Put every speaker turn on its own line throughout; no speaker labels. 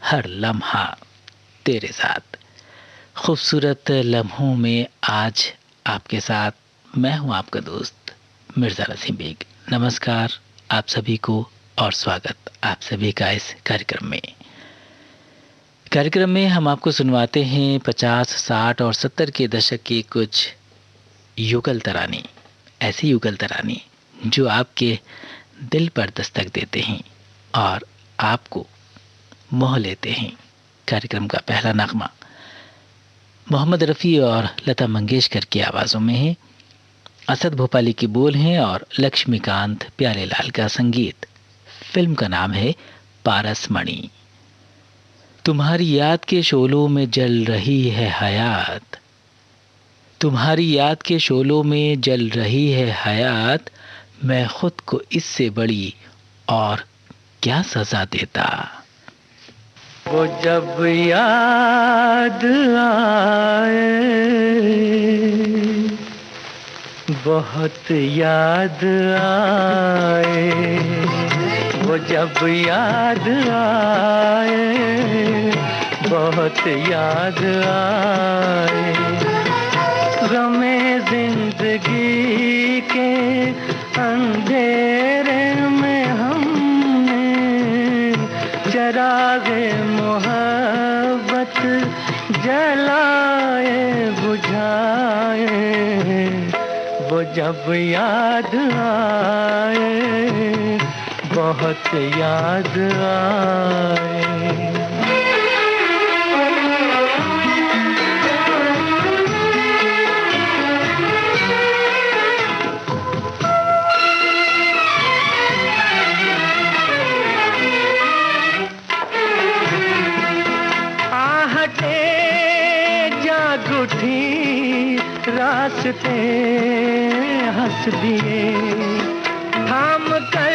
हर लम्हा तेरे साथ। खूबसूरत लम्हों में आज आपके साथ मैं हूं आपका दोस्त मिर्ज़ा नसीम बेग। नमस्कार आप सभी को और स्वागत आप सभी का इस कार्यक्रम में हम आपको सुनवाते हैं 50, 60 और 70 के दशक के कुछ युगल तराने, ऐसे युगल तराने जो आपके दिल पर दस्तक देते हैं और आपको मोह लेते हैं। कार्यक्रम का पहला नगमा मोहम्मद रफ़ी और लता मंगेशकर की आवाज़ों में है। असद भोपाली के बोल हैं और लक्ष्मीकांत प्यारेलाल का संगीत। फिल्म का नाम है पारसमणि। तुम्हारी याद के शोलों में जल रही है हयात, तुम्हारी याद के शोलों में जल रही है हयात, मैं खुद को इससे बड़ी और क्या सजा देता। वो जब याद आए, बहुत याद आए, वो जब याद आए, बहुत याद आए, गमे जिंदगी के अंधेरे में हमने चरागे मोहब्बत जलाए बुझाए, वो जब याद आए, बहुत याद आए। रास्ते हंस दिए, थाम कर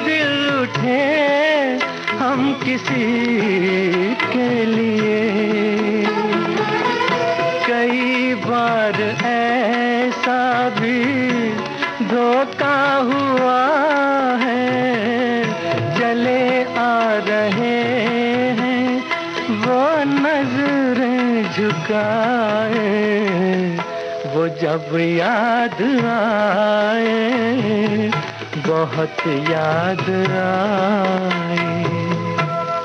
दिल उठे हम किसी के लिए। कई बार ऐसा भी धोखा हुआ है, चले आ रहे हैं वो नजरें झुकाए, वो जब याद आए, बहुत याद आए,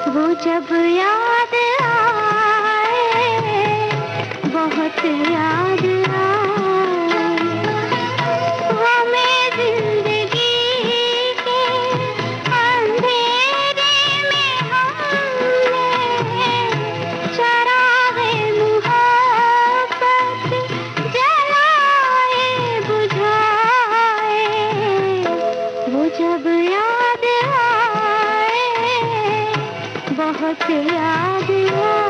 वो जब याद आए, बहुत याद आए, वो मैं जिंदगी के अंधेरे में हमने चरागे मुहब्बत जलाए बुझाए, वो जब याद आए, बहुत याद आए।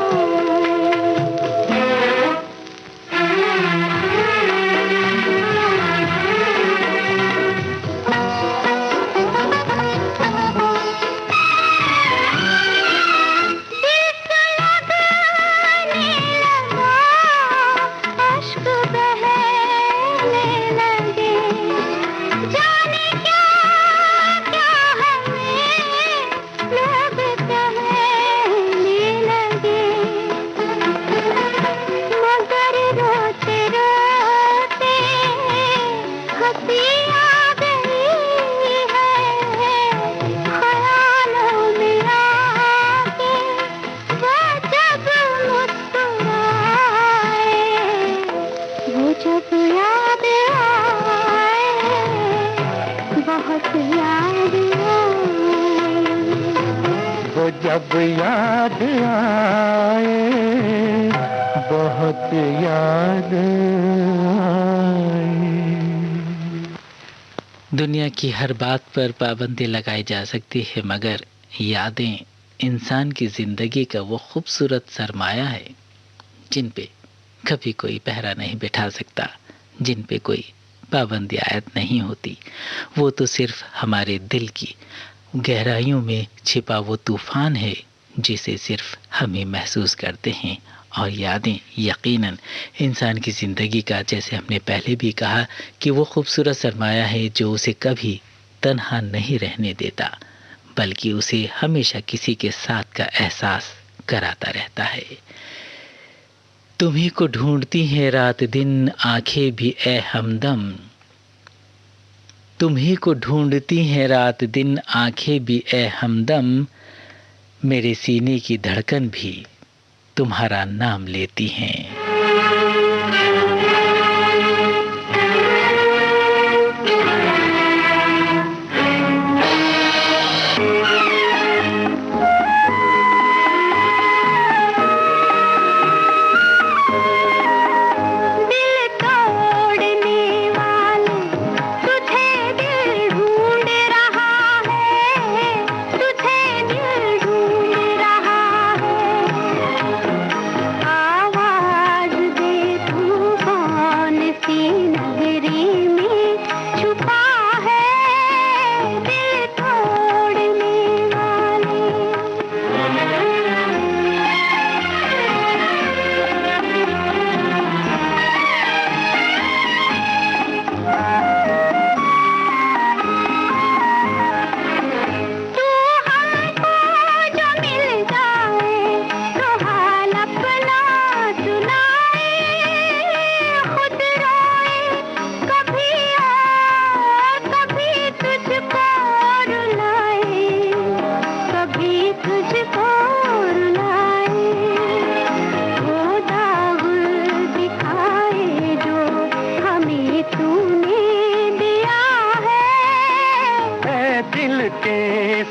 जब याद आए, बहुत याद आए। दुनिया की हर बात पर पाबंदी लगाई जा सकती है, मगर यादें इंसान की ज़िंदगी का वो खूबसूरत सरमाया है जिन पे कभी कोई पहरा नहीं बिठा सकता, जिन पे कोई पाबंदी आयत नहीं होती। वो तो सिर्फ हमारे दिल की गहराइयों में छिपा वो तूफ़ान है जिसे सिर्फ हम ही महसूस करते हैं। और यादें यकीनन इंसान की ज़िंदगी का, जैसे हमने पहले भी कहा, कि वो खूबसूरत सरमाया है जो उसे कभी तन्हा नहीं रहने देता, बल्कि उसे हमेशा किसी के साथ का एहसास कराता रहता है। तुम्ही को ढूंढती हैं रात दिन आंखें भी ए हमदम, तुम्ही को ढूंढती हैं रात दिन आंखें भी ए हमदम, मेरे सीने की धड़कन भी तुम्हारा नाम लेती हैं।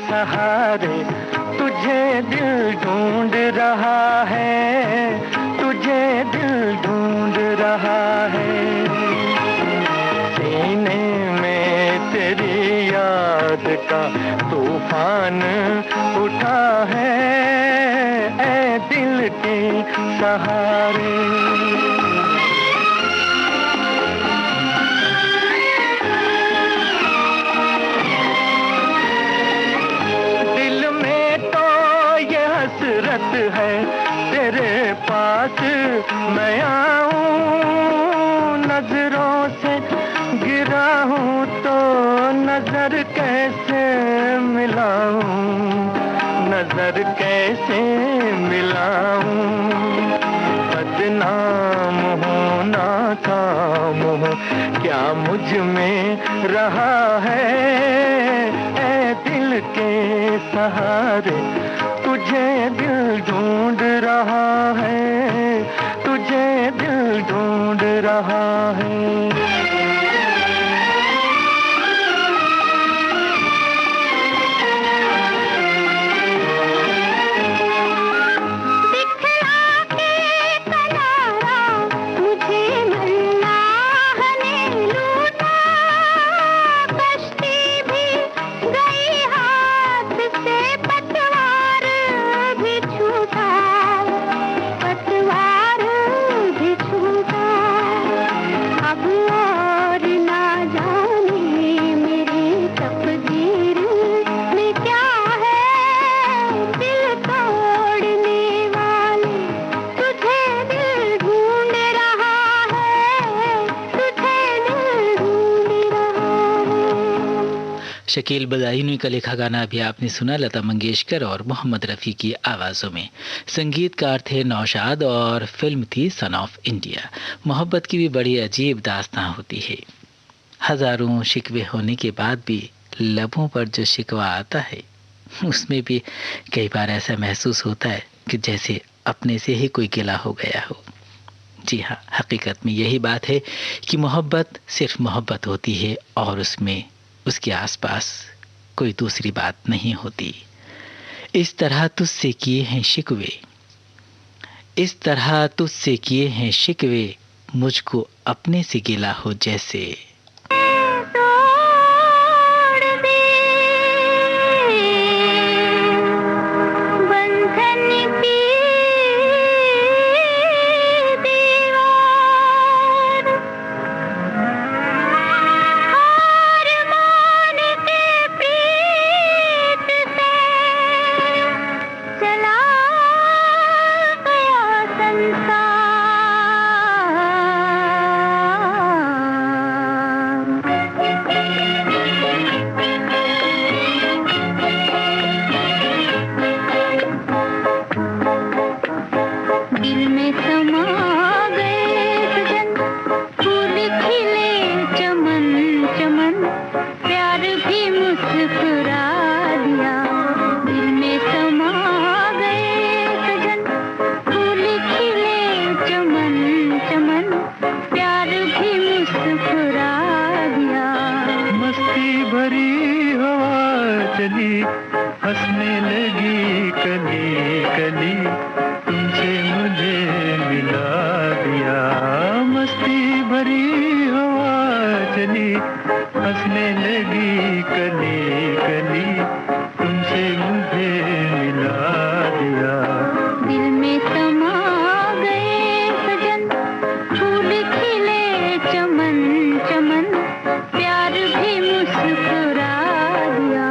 सहारे तुझे दिल ढूंढ रहा है, तुझे दिल ढूंढ रहा है। सीने में तेरी याद का तूफान उठा है, ऐ दिल के सहारे। है तेरे पास मैं आऊं, नजरों से गिरा हूं तो नजर कैसे मिलाऊं, नजर कैसे मिलाऊं। बदनाम हूं नाकाम हूं क्या मुझ में रहा है, ऐ दिल के सहारे तुझे दिल ढूंढ रहा है, तुझे दिल ढूंढ रहा है।
शकील बदायूनी का लिखा गाना अभी आपने सुना, लता मंगेशकर और मोहम्मद रफ़ी की आवाज़ों में। संगीतकार थे नौशाद और फिल्म थी सन ऑफ इंडिया। मोहब्बत की भी बड़ी अजीब दास्तां होती है। हज़ारों शिकवे होने के बाद भी लबों पर जो शिकवा आता है उसमें भी कई बार ऐसा महसूस होता है कि जैसे अपने से ही कोई गिला हो गया हो। जी हाँ, हकीकत में यही बात है कि मोहब्बत सिर्फ मोहब्बत होती है और उसमें उसके आसपास कोई दूसरी बात नहीं होती। इस तरह तुझसे किए हैं शिकवे, इस तरह तुझसे किए हैं शिकवे, मुझको अपने से गिला हो जैसे।
चली, तुमसे मुझे मिला दिया। मस्ती भरी हवा चली, हंसने लगी कली कली, तुमसे मुझे मिला दिया।
दिल में समा गए सजन, फूल खिले चमन चमन, प्यार भी मुस्कुरा दिया।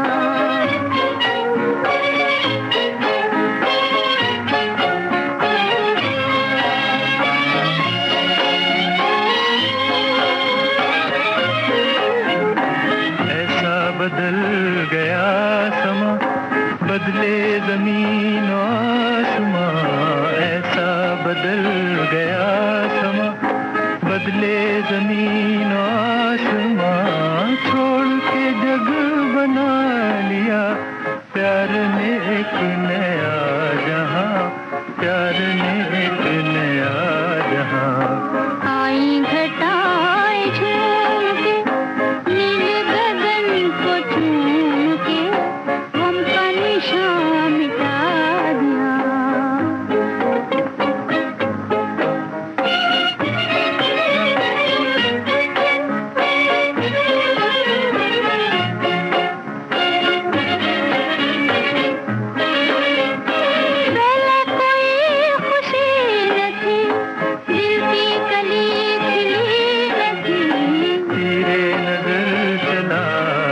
ऐसा बदल गया समा, बदले जमीन आसमां। ऐसा बदल गया समा, बदले जमीन आसमां। छोड़ के जग बना लिया प्यार ने एक नया जहां, प्यार ने एक नया जहां।
आई घटाएं झूम के, नील गगन को चूम के, गम का निशान मिटा दिया। पहले कोई खुशी न थी, दिल की कली खिली न थी।
तेरे नजर चला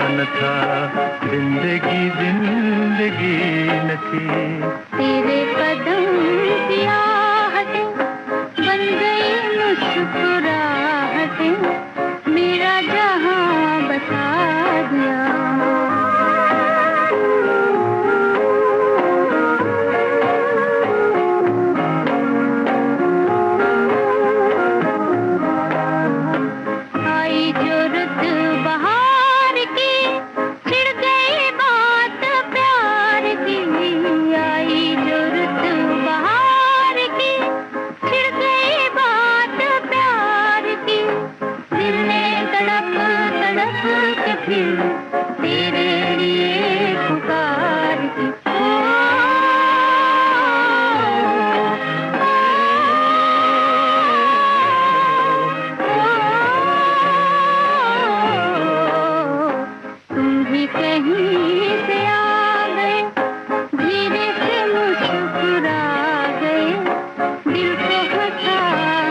न था, जिंदगी जिंदगी न थी।
तेरे कदम की आहटें बन गई मुस्कुराहटें, मेरा जहां बसा दिया। आई जो रुत बहार की, छिड़ गई बात प्यार की। आई जो रुत बहार की, छिड़ गई बात प्यार की। दिल ने तड़प तड़प के फिर तेरे लिए पुकार की। तुम भी कहीं से आ गए, धीरे से मुस्कुरा गए, दिल को हंसा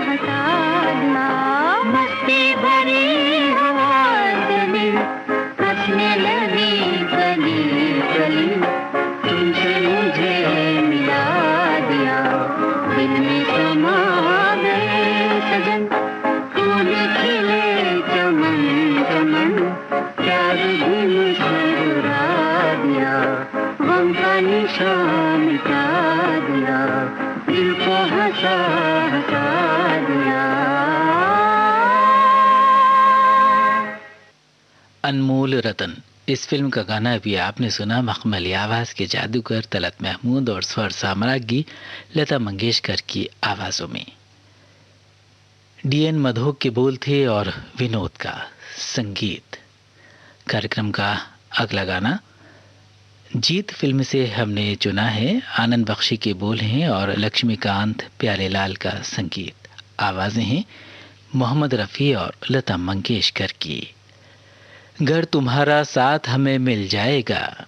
हंसा दिया। मस्ती भरी हवा चली, हंसने लगी गली गली, तुमसे मुझे मिला दिया। दिल में समा गए सजन, फूल खिले चमन चमन, प्यार भी मुस्कुरा दिया। गम का निशान मिटा दिया, दिल को हंसा हंसा दिया।
अनमोल रतन, इस फिल्म का गाना भी आपने सुना मखमली आवाज़ के जादूगर तलत महमूद और स्वर साम्राज्ञी लता मंगेशकर की आवाज़ों में। डीएन मधोक के बोल थे और विनोद का संगीत। कार्यक्रम का अगला गाना जीत फिल्म से हमने चुना है। आनंद बख्शी के बोल हैं और लक्ष्मीकांत प्यारेलाल का संगीत। आवाज़ें हैं मोहम्मद रफ़ी और लता मंगेशकर की। घर तुम्हारा साथ हमें मिल जाएगा,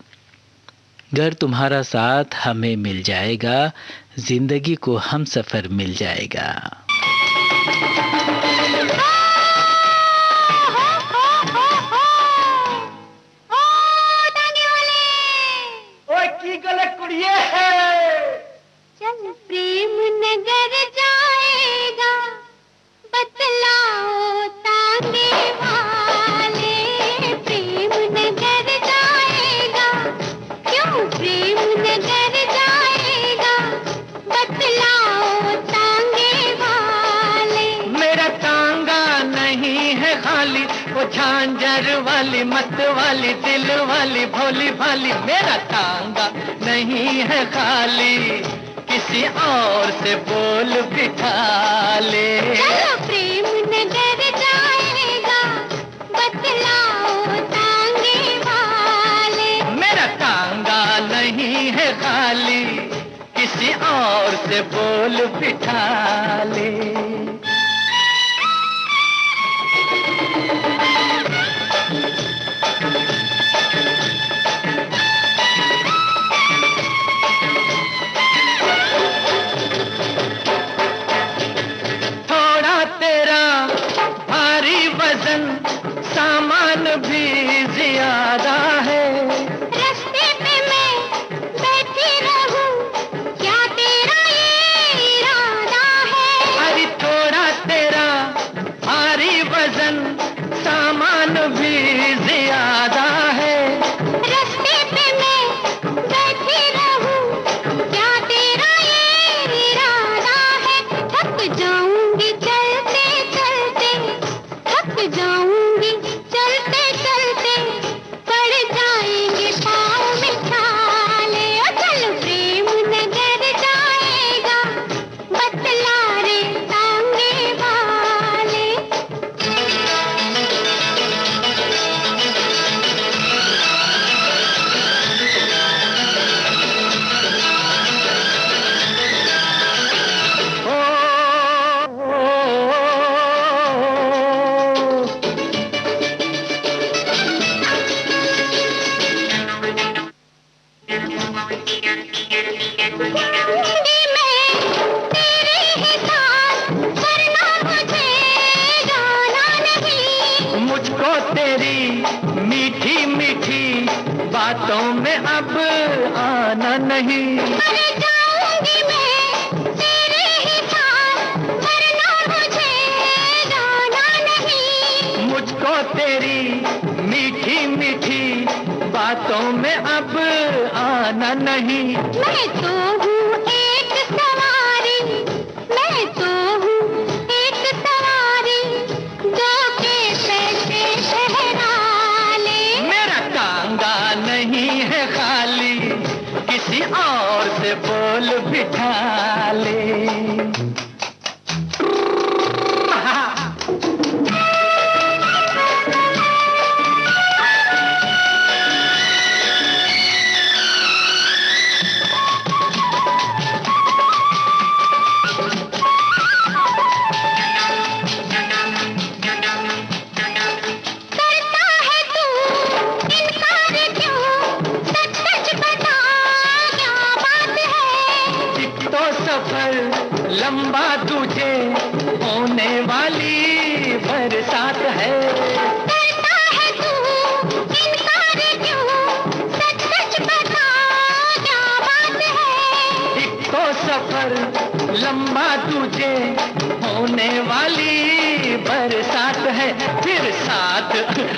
घर तुम्हारा साथ हमें मिल जाएगा, जिंदगी को हम सफ़र मिल जाएगा।
चल प्रेम नगर जाएगा, बतलाओ तांगे वाले। प्रेम नगर जाएगा, क्यों प्रेम नगर जाएगा, बतलाओ तांगे वाले।
मेरा तांगा नहीं है खाली, वो झांझर वाली मत वाली दिल वाली भोली भाली। मेरा तांगा नहीं है खाली, किसी और से बोल बिठा ले।
चलो प्रेम नगर जाएगा, बतलाओ तांगे वाले।
मेरा तांगा नहीं है खाली, किसी और से बोल बिठा ले। थोड़ा तेरा भारी वजन, सामान भी ज्यादा है।
रास्ते पे मैं बैठी रहूं, क्या तेरा ये इरादा है?
अरे थोड़ा तेरा भारी वजन, सामान भी ज्यादा है।
रास्ते पे मैं बैठी रहूं, क्या तेरा ये इरादा है? थक जाऊंगी चलते चलते, थक जाऊंगी चलते चलते, पड़ जाएंगे पाँव में छाले। ओ चल प्रेम नगर जाएगा, बतला रे टांगे वाले।
ओ,
जिंदगी में तेरे ही साथ, वरना मुझे जाना नहीं।
मुझको तेरी मीठी मीठी बातों में अब आना नहीं।
मर जाऊंगी मैं तेरे ही साथ, वरना मुझे जाना नहीं।
मुझको तेरी मीठी मीठी बातों में अब आना नहीं।
मैं तो हूँ एक सवारी, मैं तो हूँ एक सवारी, जो के पैसे ठहरा ले।
मेरा टांगा नहीं है खाली, किसी और से बोल बिठा ले।
करता है तू इनकार क्यों, सच सच बता क्या बात है?
एक तो सफर लंबा तुझे होने वाली बरसात है।
करता है तू इनकार क्यों, सच सच बता क्या बात है?
एक तो सफर लंबा तुझे होने वाली बरसात है। फिर साथ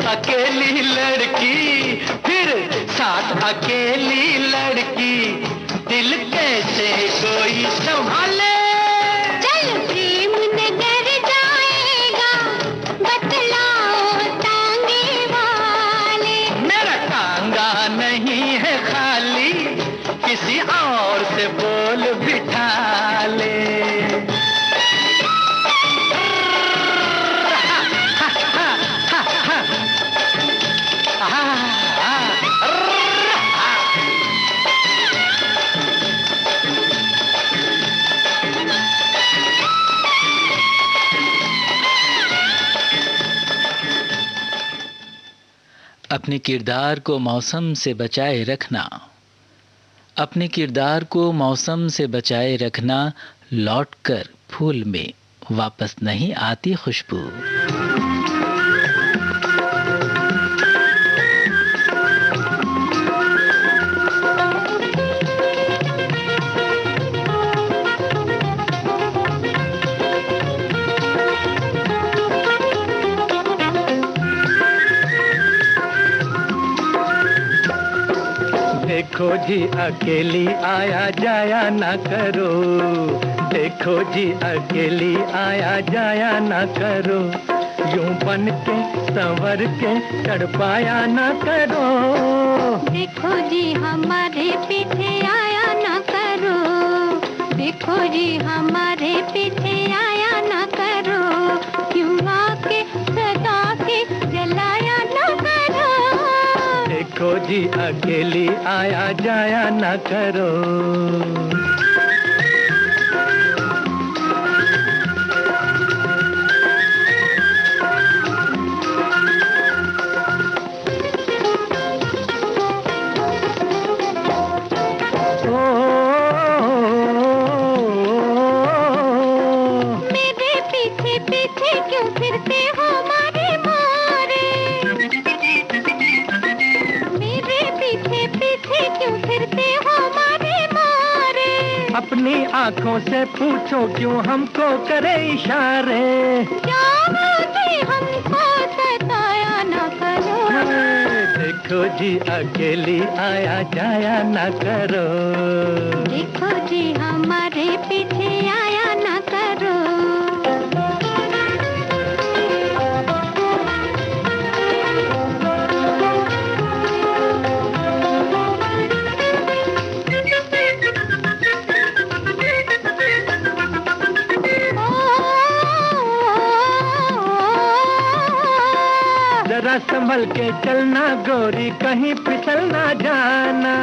अकेली लड़की, फिर साथ अकेली लड़की, दिल कैसे कोई संभाले?
चल प्रेम नगर जाएगा, बतलाओ टांगे वाले।
मेरा टांगा नहीं है खाली, किसी और से बोल बिठा ले।
अपने किरदार को मौसम से बचाए रखना, अपने किरदार को मौसम से बचाए रखना, लौटकर फूल में वापस नहीं आती खुशबू।
देखो जी अकेली आया जाया ना करो, देखो जी अकेली आया जाया ना करो, यूं बन के संवर के तड़पाया ना करो।
देखो जी हमारे पीछे आया ना करो, देखो जी हमारे पीछे आया ना करो, क्यों आके सदा के जलाया ना करो।
देखो जी अकेली आया जाया ना करो। अपनी आंखों से पूछो क्यों हमको करे इशारे।
क्या मुझे हमको सताया ना करो।
देखो जी अकेली आया जाया ना करो।
देखो जी हमारे पीछे आया ना करो।
जरा संभल के चलना गोरी कहीं फिसल ना जाना।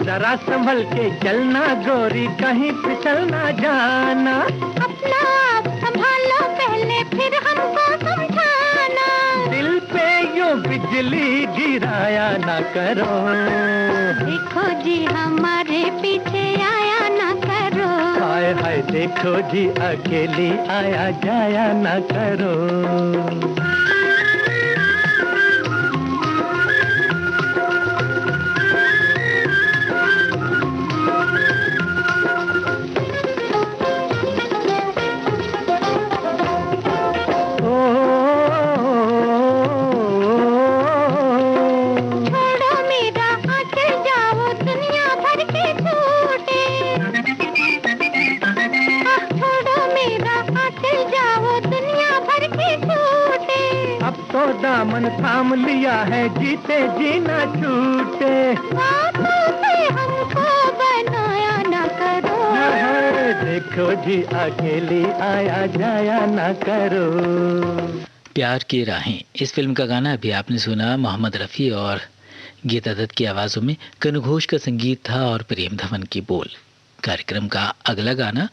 जरा संभल के चलना गोरी कहीं फिसल ना जाना।
अपना आप संभालो पहले फिर हमको समझाना।
दिल पे यूं बिजली गिराया ना करो।
देखो जी हमारे पीछे आया ना करो।
हाय हाय देखो जी अकेली आया जाया ना करो। तो दामन थाम लिया है जीते जी ना छूटे।
बातों से हमको बनाया ना करो।
देखो जी अकेली आया जाया ना करो।
प्यार की राहें, इस फिल्म का गाना अभी आपने सुना मोहम्मद रफ़ी और गीता दत्त की आवाज़ों में। कनु घोष का संगीत था और प्रेम धवन की बोल। कार्यक्रम का अगला गाना,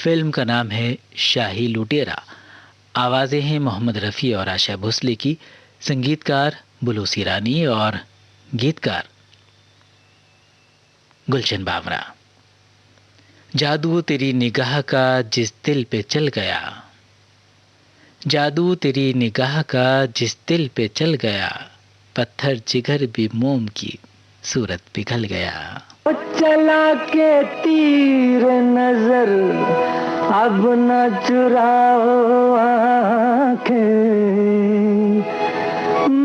फिल्म का नाम है शाही लुटेरा। आवाज़ें हैं मोहम्मद रफ़ी और आशा भोसले की, संगीतकार बुलोस ईरानी और गीतकार गुलशन बावरा। जादू तेरी निगाह का जिस दिल पे चल गया, जादू तेरी निगाह का जिस दिल पे चल गया, पत्थर जिगर भी मोम की सूरत पिघल गया।
चला के तीर नजर अब न चुराओ आंखें,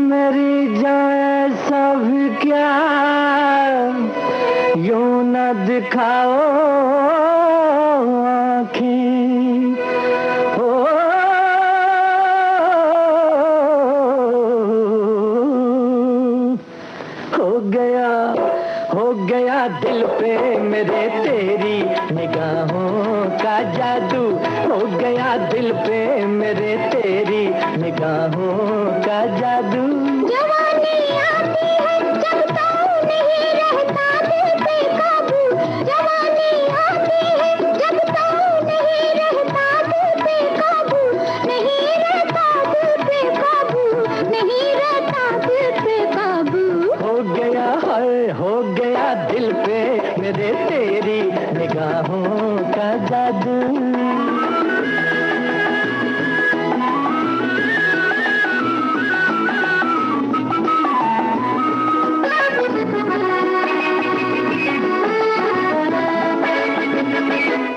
मेरी जान सब क्या यूं न दिखाओ आंखें। हो गया दिल पे मेरे तेरी निगाहों का जादू। हो गया दिल पे मेरे तेरी निगाहों का जादू।
जवानी आती है जब तो नहीं रहता दिल पे काबू। जवानी आती है जब तो नहीं रहता दिल पे काबू। नहीं रहता दिल पे काबू। नहीं रहता दिल पे काबू।
हो गया दिल पे मेरे तेरी निगाहों का जादू।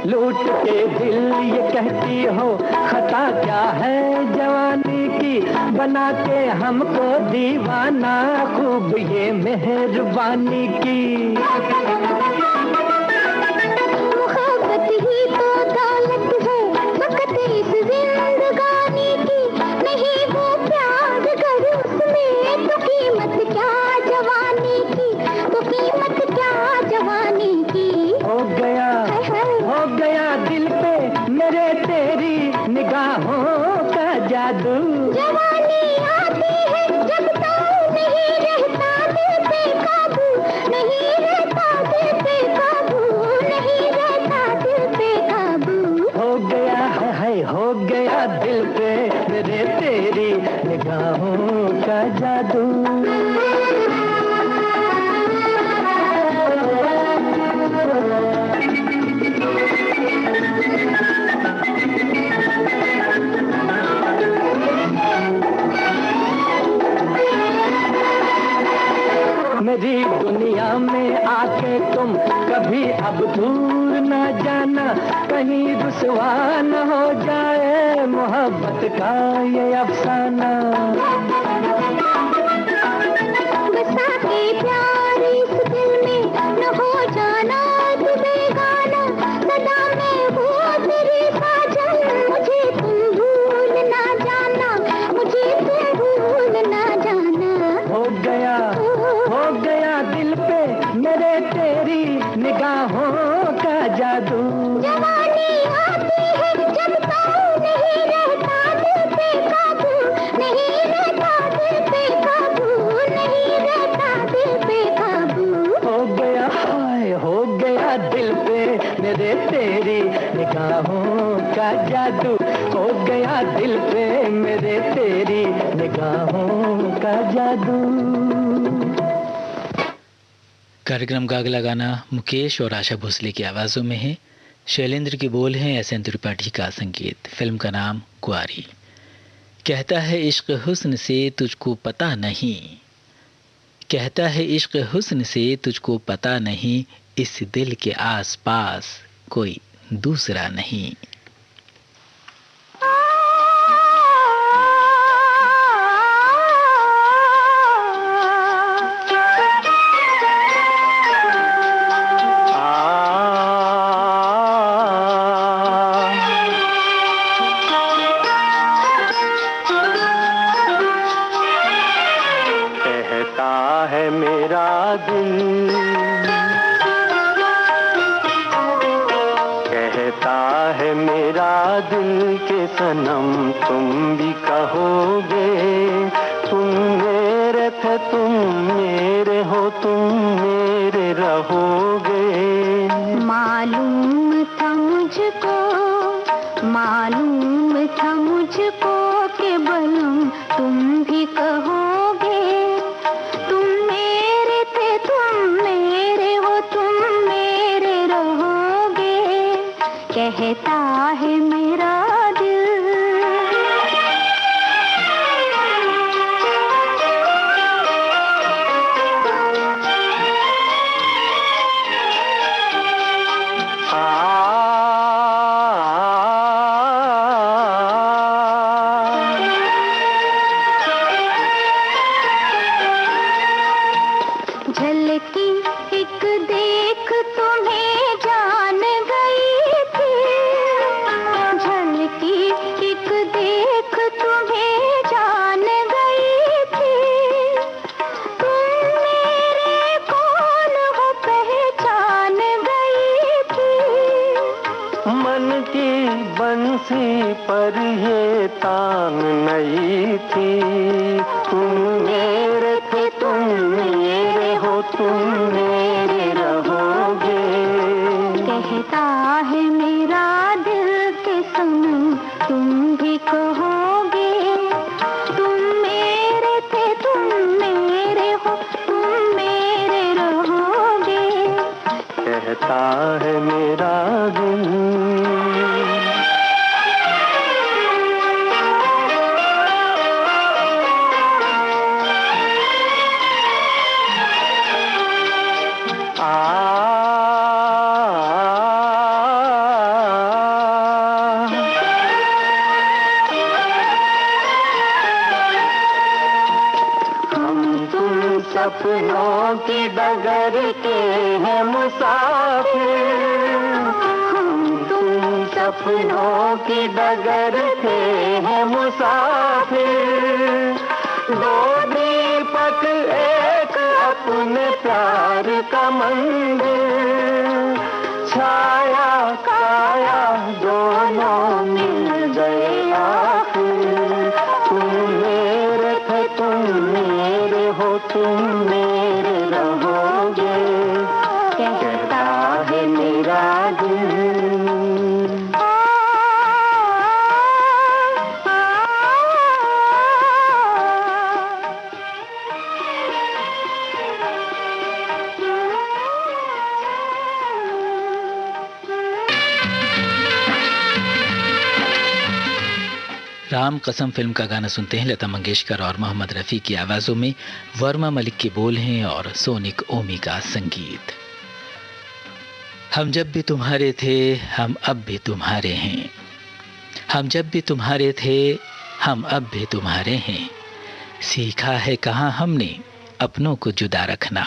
लूट के दिल ये कहती हो खता क्या है जवानी की, बना के हमको दीवाना खूब ये मेहरबानी की।
मोहब्बत ही तो दौलत है वक्त इस जिंदगानी की। नहीं वो प्यार कर उसमें तो कीमत क्या जवानी की। तो कीमत क्या जवानी की।
हो गया दिल पे मेरे तेरी निगाहों का जादू।
जवानी आती है जब तो नहीं रहता दिल पे काबू। नहीं रहता
तुम कभी अब दूर न जाना, कहीं रुसवा न हो जाए मोहब्बत का ये अफसाना।
बसा के प्यार इस दिल में न हो जाना तू बेगाना, सदा मैं वो तेरी साजन, मुझे तुम भूल ना जाना, मुझे तुम भूल ना जाना।
हो गया दिल पे मेरे तेरी निगाहों का जादू।
जवानी आती है जब तो नहीं रहता दिल पे काबू, नहीं रहता दिल पे काबू, नहीं रहता दिल पे काबू।
हो गया दिल पे मेरे तेरी निगाहों का जादू, हो गया दिल पे मेरे तेरी निगाहों का जादू।
कार्यक्रम का अगला गाना मुकेश और आशा भोसले की आवाज़ों में है। शैलेंद्र के बोल हैं, एस एन त्रिपाठी का संगीत। फिल्म का नाम कुआरी। कहता है इश्क हुस्न से तुझको पता नहीं, कहता है इश्क हुस्न से तुझको पता नहीं, इस दिल के आस पास कोई दूसरा नहीं।
सनम तुम भी कहोगे, तुम मेरे थे तुम मेरे हो, तुम मेरे रहोगे।
मालूम था मुझको, मालूम था मुझको कि बलम तुम भी कहोगे, तुम मेरे थे तुम मेरे हो, तुम मेरे रहोगे। कहता है मेरा
पर ये तान नहीं थी, तुम मेरे थे तुम मेरे हो, तुम मेरे रहोगे।
कहता है मेरा दिल के सनम तुम भी कहोगे, तुम मेरे थे तुम मेरे हो, तुम मेरे रहोगे।
कहता है मेरा दिल। सपनों की डगर के हैं मुसाफिर, हम तुम सपनों की डगर के हैं मुसाफिर। दो दीपक एक अपने प्यार का मंदिर, छाया काया दोनों मिल गए आखिर। तुम मेरे थे तुम मेरे हो, तुम मेरे रहोगे। कहता है मेरा दिल।
राम कसम फिल्म का गाना सुनते हैं। लता मंगेशकर और मोहम्मद रफ़ी की आवाज़ों में वर्मा मलिक के बोल हैं और सोनिक ओमी का संगीत। हम जब भी तुम्हारे थे हम अब भी तुम्हारे हैं, हम जब भी तुम्हारे थे हम अब भी तुम्हारे हैं, सीखा है कहाँ हमने अपनों को जुदा रखना।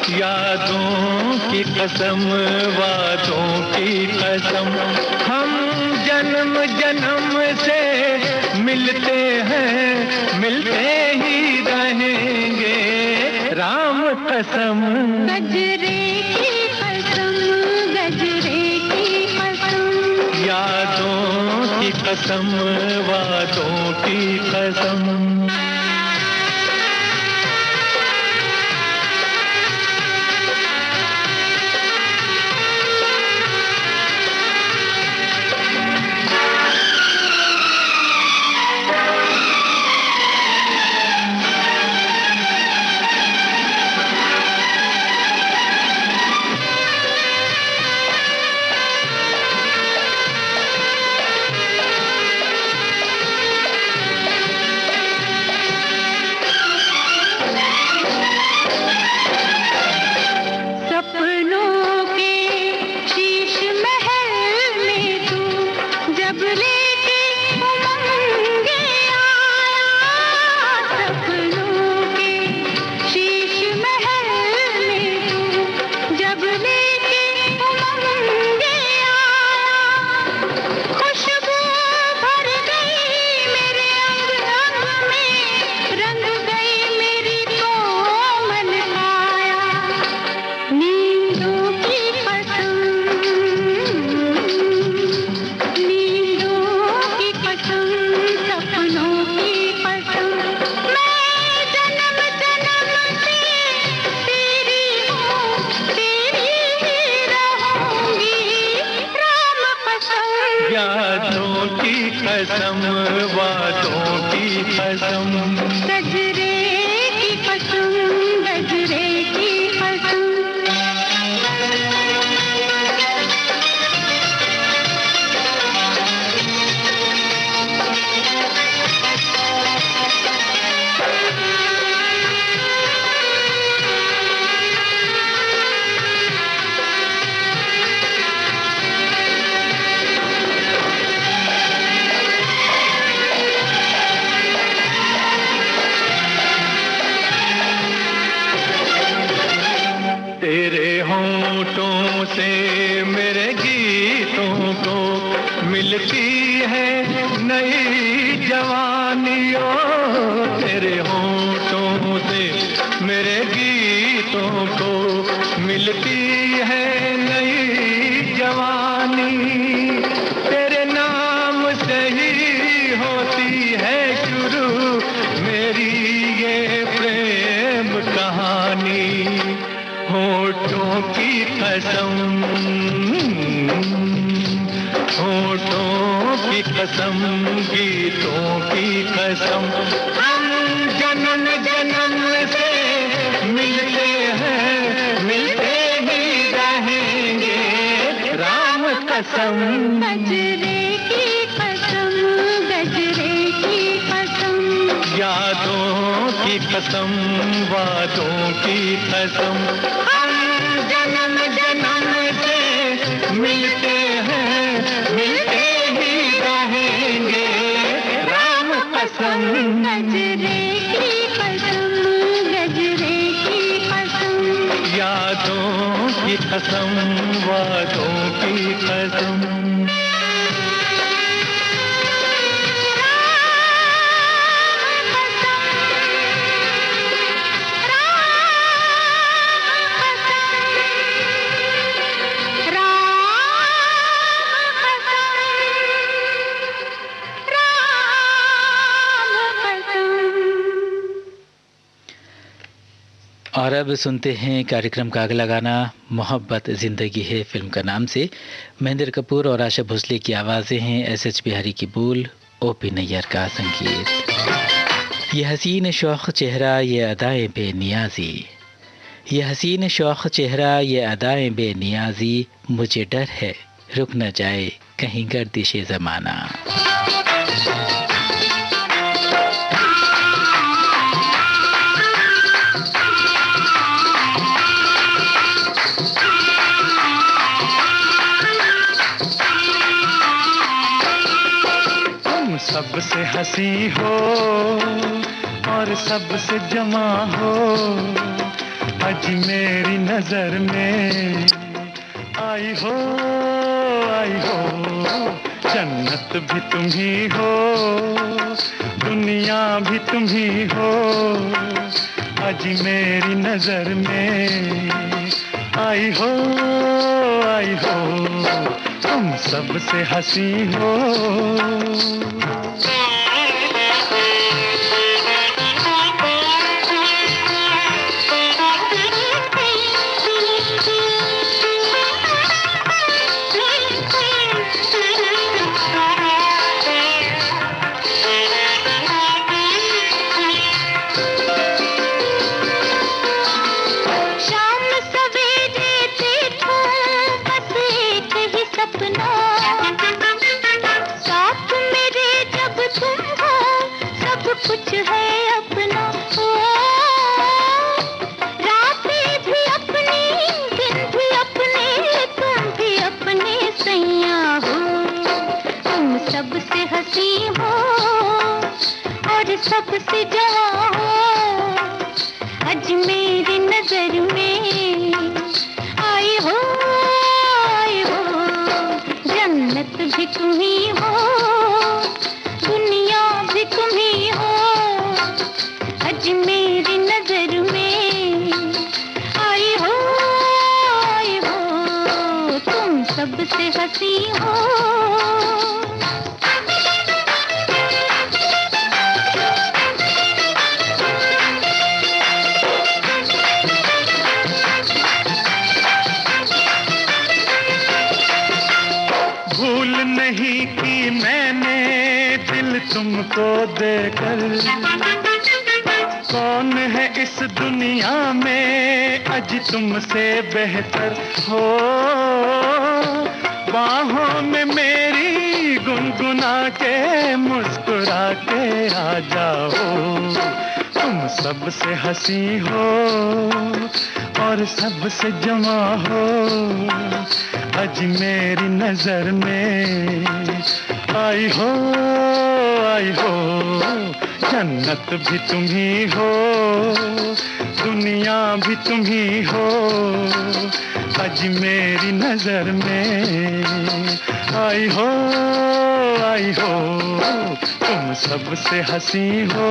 यादों की कसम, वादों की कसम, हम जन्म जन्म से मिलते हैं, मिलते ही रहेंगे, राम कसम।
गजरे की कसम, गजरे की कसम,
यादों की कसम, वादों की कसम। कसम, वादों की कसम,
गजरे की कसम, गजरे की कसम।
तेरे होंठों से मेरे गीतों को मिलती है नई जवानियों, तेरे होंठों से मेरे गीतों को मिलती है नई जवानी, तेरे नाम से ही होती है शुरू मेरी ये प्रेम कहानी। होठों की कसम, होठों की कसम, गीतों की कसम, हम जन्म जन्म से मिलते हैं, मिलते ही रहेंगे, राम कसम।
गजरे की कसम, गजरे की कसम,
यादों की कसम, वादों की कसम, हम जन्म जन्म से मिलते हैं, मिलते ही रहेंगे, राम कसम।
गजरे की कसम, गजरे
वादों की कसम, वादों की कसम।
और अब सुनते हैं कार्यक्रम का अगला गाना, मोहब्बत ज़िंदगी है फिल्म का नाम से। महेंद्र कपूर और आशा भोसले की आवाज़ें हैं, एस.एच. बिहारी की बोल, ओ.पी. नैयर का संगीत। ये हसीन शौख चेहरा ये अदाएं बेनियाजी, ये हसीन शौख चेहरा ये अदाएं बेनियाजी, मुझे डर है रुक न जाए कहीं गर्दिशे ज़माना।
सबसे हंसी हो और सबसे जमा हो, आज मेरी नजर में आई हो, आई हो। जन्नत भी तुम ही हो, दुनिया भी तुम ही हो, आज मेरी नजर में आई हो, आई हो। तुम सबसे हंसी हो।
सबसे जवां हो, आज मेरी नजर में आई हो, आई हो। जन्नत भी तुम ही हो, दुनिया भी तुम ही हो, आज मेरी नजर में आई हो, आई हो। तुम सबसे हंसी हो।
नहीं की मैंने दिल तुमको देकर, कौन है इस दुनिया में आज तुमसे बेहतर हो। बाहों में मेरी गुनगुना के मुस्कुरा के आ जाओ। तुम सबसे हंसी हो और सबसे जमा हो, आज मेरी नजर में आई हो, आई हो। जन्नत भी तुम ही हो, दुनिया भी तुम ही हो, आज मेरी नजर में आई हो, आई हो। तुम सबसे हंसी हो।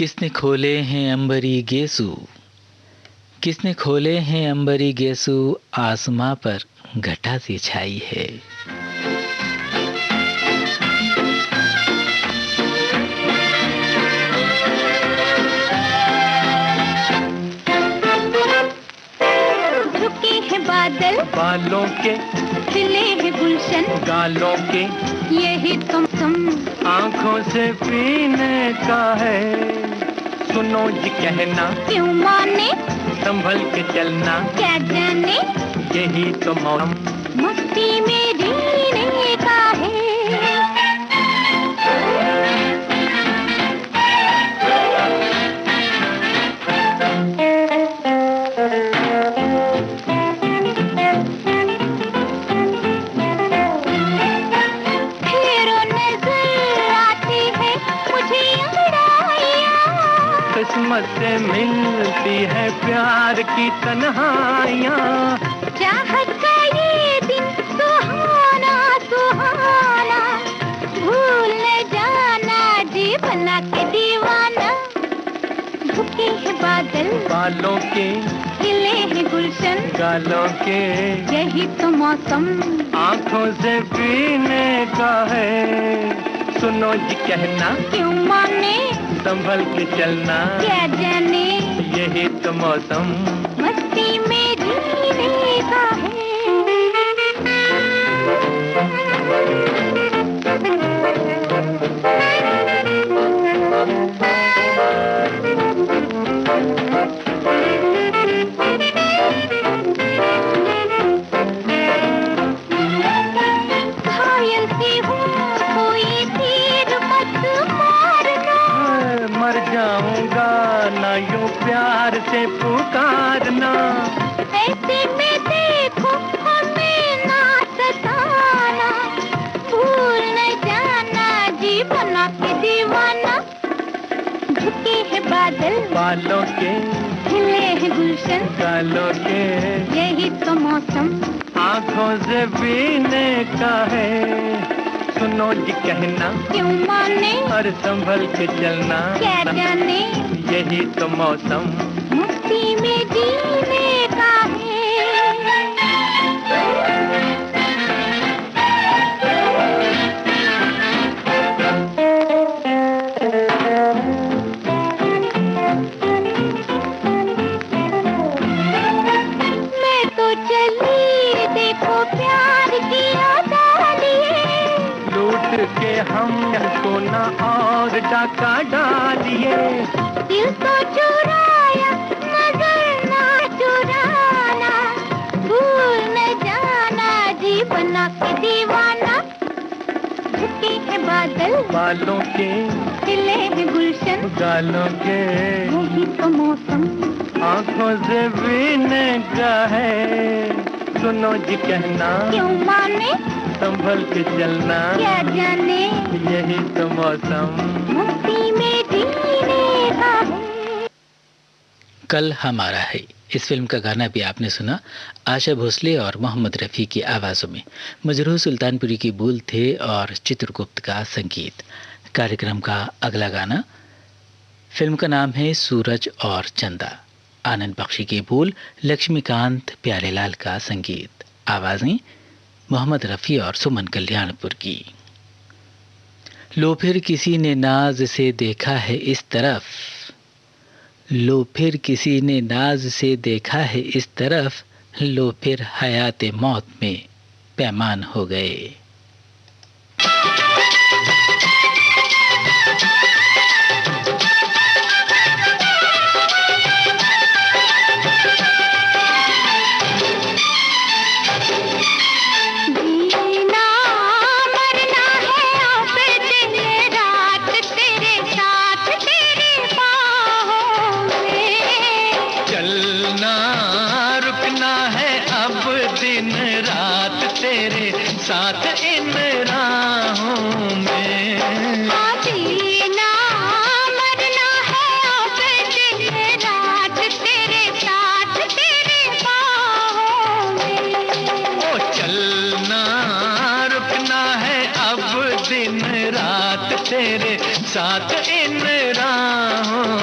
किसने खोले हैं अंबरी गेसू, किसने खोले हैं अंबरी गेसू, आसमां पर घटा सी छाई है।
झुके हैं बादल
बालों के,
खिले हैं गुलशन
गालों के,
यही तुम
आंखों से पीने का है। सुनो जी कहना,
क्यों माने,
संभल के चलना,
क्या जाने,
यही तो मौसम
मस्ती में जीने का है।
किस्मत से मिलती है प्यार की तन्हाइयाँ,
चाहत का ये दिन सुहाना सुहाना, भूल न जाना जी बना के दीवाना। झुके हैं बादल
बालों के,
खिले हैं गुलशन
गालों के,
यही तो मौसम
आंखों से पीने का है। सुनो जी कहना,
क्यों माने,
संभल के चलना,
क्या जाने,
यही तो मौसम
मस्ती में जीने का है। घायल सी हूँ कोई तीर मत मारना,
मर जाऊंगा ना यूं प्यार से पुकारना।
ऐसे में देखो हमें ना सताना, भूल न जाना जी बना के दीवाना। झुके हैं बादल
बालों के,
खिले हैं गुलशन
गालों के,
यही तो मौसम
आंखों से पीने का है। सुनो जी कहना,
क्यों माने,
और संभल के चलना,
क्या जाने,
यही तो मौसम
मस्ती में जीने का है। मैं तो चली देखो प्यार की डालिए,
लूट के हम सोना और डाका डालिए।
दिल तो चुराया मगर ना चुराना, भूल न जाना जी बना के दीवाना। झुके हैं बादल
बालों के,
खिले हैं गुलशन
गालों के,
यही तो मौसम
आंखों से पीने का है। सुनो जी कहना,
क्यों माने,
संभल के चलना,
क्या जाने,
यही तो मौसम
मस्ती में जीने का है। कल हमारा है, इस फिल्म का गाना भी आपने सुना, आशा भोसले और मोहम्मद रफ़ी की आवाज़ों में। मजरूह सुल्तानपुरी की बोल थे और चित्रगुप्त का संगीत। कार्यक्रम का अगला गाना, फिल्म का नाम है सूरज और चंदा। आनंद बख्शी के बोल, लक्ष्मीकांत प्यारेलाल का संगीत, आवाज़ें मोहम्मद रफ़ी और सुमन कल्याणपुर की। लो फिर किसी ने नाज से देखा है इस तरफ, लो फिर किसी ने नाज से देखा है इस तरफ, लो फिर हयात मौत में पैमान हो गए।
साथ इन राहों में
जीना मरना है अब दिन रात तेरे साथ तेरे बाहों में।
ओ चलना रुकना है अब दिन रात तेरे साथ इन राहों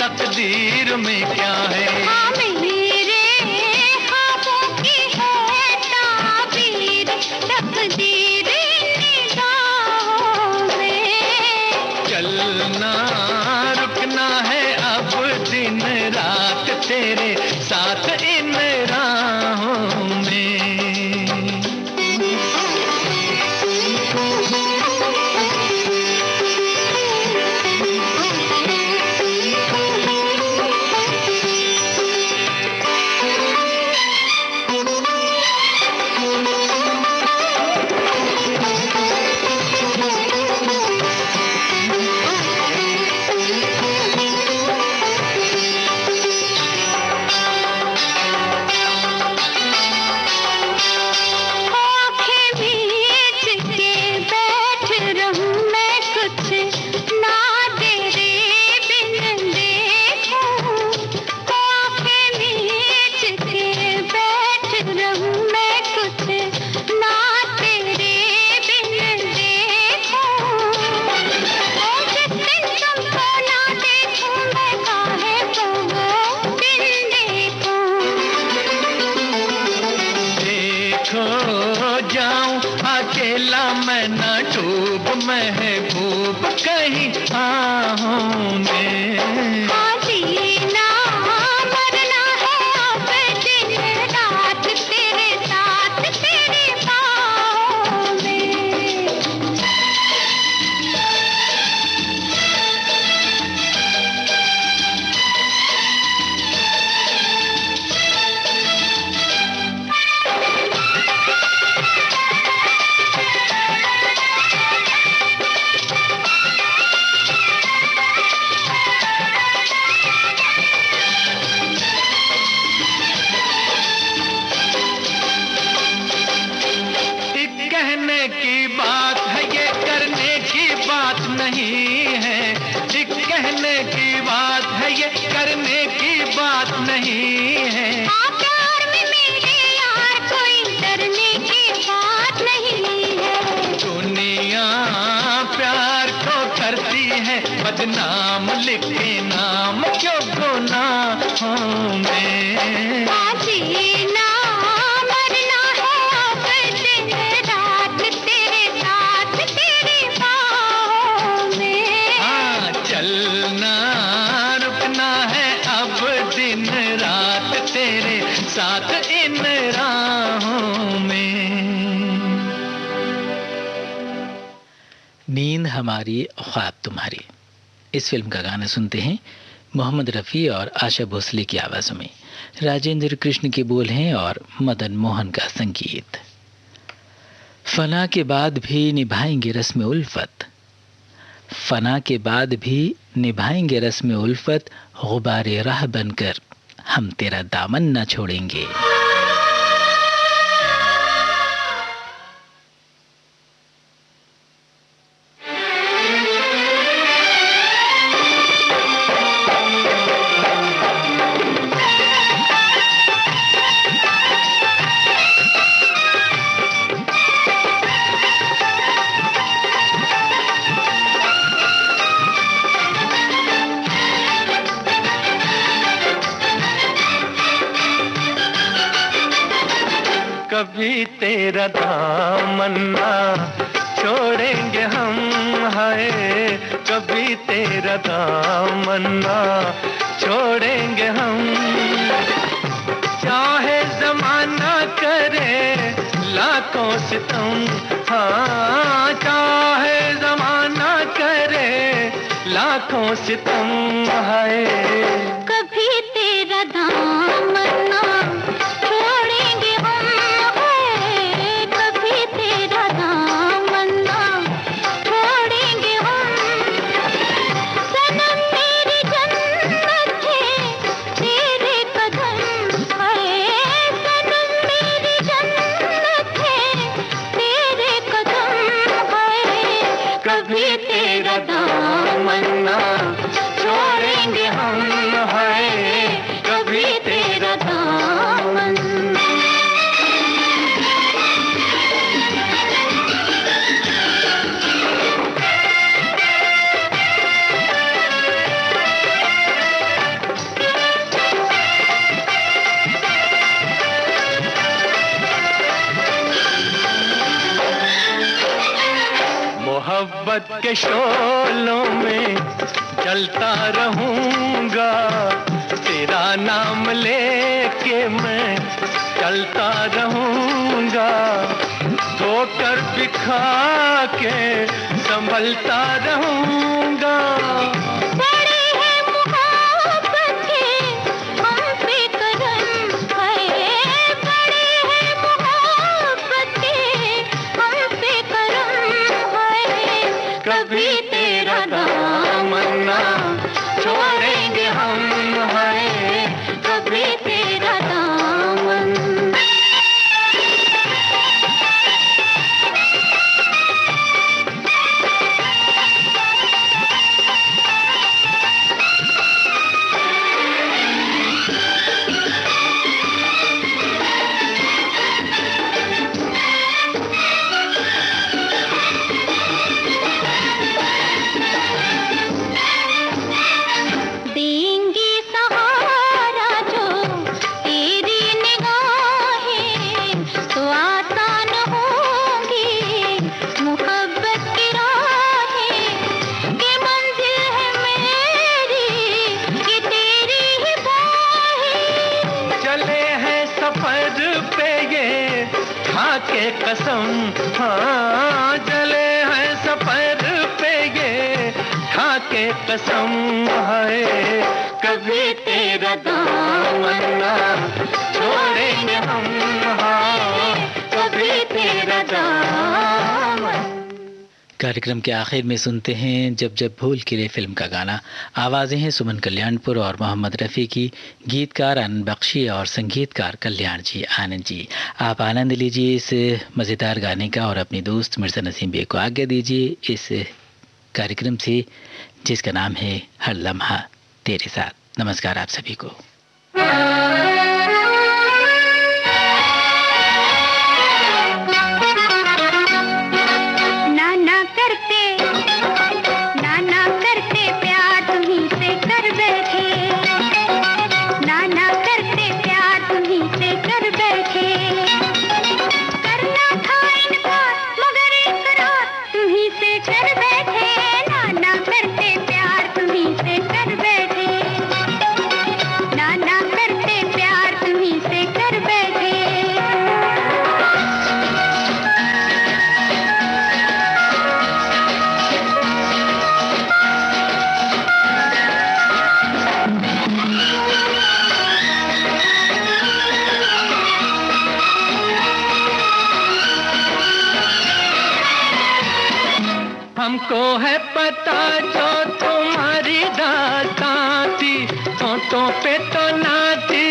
तकदीर में क्या है।
हाँ, मेरे ख्वाबों की है ताबीर, तकदीर निगाहों में।
चलना रुकना है अब दिन रात तेरे साथ इन राहों में। अकेला मैं न डूब महबूब कहीं आहों में।
जीना मरना है अब दिन रात तेरे साथ तेरी बाहों में।
की बात है ये करने की बात नहीं है। एक कहने की बात है ये करने की बात नहीं है।
प्यार में मेरे यार कोई डरने की बात नहीं है।
दुनिया प्यार को करती है बदनाम, लिखे नाम क्यों गुनाहों में।
जीना मरना है अब दिन रात तेरे साथ तेरी बाहों में।
हाँ, चलना रुकना है अब दिन रात तेरे साथ इन राहों में।
नींद हमारी ख्वाब तुम्हारी, इस फिल्म का गाना सुनते हैं मोहम्मद रफ़ी और आशा भोसले की आवाज़ों में। राजेंद्र कृष्ण के बोल हैं और मदन मोहन का संगीत। फना के बाद भी निभाएंगे रस्म उल्फत, फना के बाद भी निभाएंगे रस्म उल्फत, गुबारे राह बनकर हम तेरा दामन न छोड़ेंगे।
कभी तेरा दामन ना छोड़ेंगे हम, हाय कभी तेरा दामन ना छोड़ेंगे हम। चाहे जमाना करे लाखों सितम, हाँ चाहे जमाना करे लाखों सितम, हाय
कभी तेरा दामन ना छोड़ेंगे हम, कभी तेरा दामन ना छोड़ेंगे हम। सनम मेरी जन्नत है तेरे कदम है, सनम मेरी जन्नत है तेरे कदम है।
कभी तेरा दामन ना छोड़ेंगे हम, मोहब्बत के शोलों में जलता रहूंगा, तेरा नाम लेके मैं चलता रहूंगा, धोकर बिखा के संभलता रहूंगा।
बड़े हैं मोहब्बत के हम पे करम है, बड़े हैं मोहब्बत के हम पे करम है,
कभी तेरा दामन ना छोड़ेंगे हम, है
कभी तेरा दामन। देंगी सहारा जो तेरी निगाहें, तो आसान होंगी मोहब्बत की राहें, कि मंजिल है मेरी कि तेरी ही बाहें।
चले हैं सफर पे ये खा के कसम, हाँ चले हैं सफर पे ये खा के कसम, है कभी तेरा दामन ना छोड़ेंगे हम, हाँ कभी तेरा दामन।
कार्यक्रम के आखिर में सुनते हैं जब जब भूल खिले फिल्म का गाना। आवाज़ें हैं सुमन कल्याणपुर और मोहम्मद रफ़ी की, गीतकार आनंद बख्शी और संगीतकार कल्याण जी आनंद जी। आप आनंद लीजिए इस मज़ेदार गाने का और अपनी दोस्त मिर्ज़ा नसीम बे को आज्ञा दीजिए इस कार्यक्रम से जिसका नाम है हर लम्हा तेरे साथ। नमस्कार आप सभी को।
नाना करते प्यार तुम्हीं से कर बैठे, नाना करते प्यार तुम्हीं से कर बैठे, करना था इनकार मगर इकरार तुम्हीं से कर बैठे, नाना करते प्यार तुम्हीं से कर बैठे, नाना करते प्यार तुम्हीं से कर बैठे।
हमको है पता जो तुम्हारी दास्तां थी, होठों पे तो ना थी,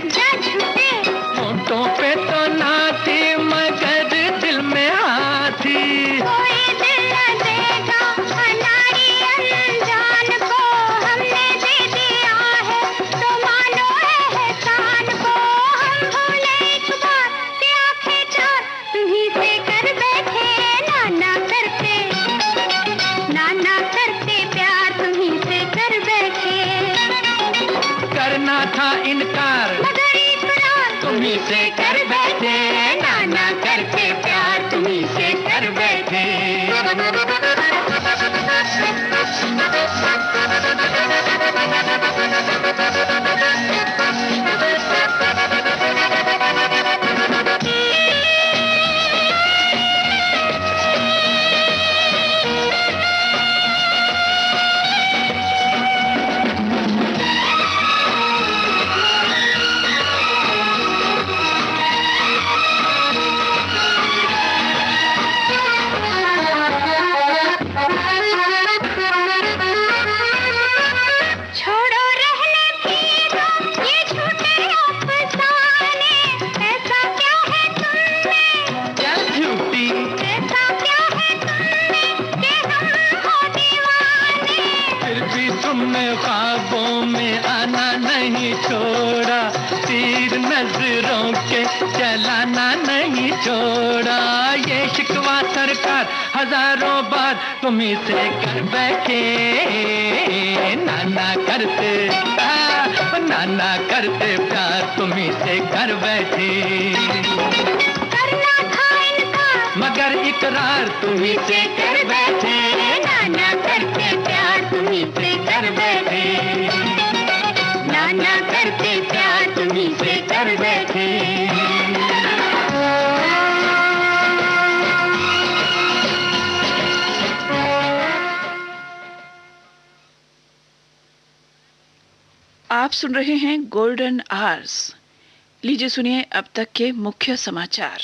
जा झूठे
होठों पे तो ना थी मगर दिल में आती।
कोई दिल न देगा अनाड़ी अनजान को, हमने दे दिया है तो मानो एहसान को, हम भूले एक बार कि आंखें चार तुम्हीं से कर बैठे, नाना करते प्यार तुम्हीं से कर बैठे,
करना था इनकार
मगर इकरार
तुम्हीं से कर बैठे, नाना करके प्यार तुम्हीं से कर बैठे।
छोड़ो रहने दीजिए ये झूठे अफसाने, ऐसा क्या है तुमने,
क्या झूठी
ऐसा क्या है तुमने कि हम हो दीवाने,
फिर भी तुमने ख्वाबों में आना नहीं छोड़ा, तीर नजरों के चलाना नहीं छोड़ा। ये शिकवा सरकार हजारों बार तुम्हीं से कर बैठे, नाना करते प्यार तुम्हीं से कर बैठे,
करना था इनकार
मगर इकरार तुम्ही से कर बैठे,
नाना करते प्यार तुम्ही से कर बैठे, नाना करते प्यार तुम्ही से कर बैठे।
आप सुन रहे हैं गोल्डन आवर्स। लीजिए सुनिए अब तक के मुख्य समाचार।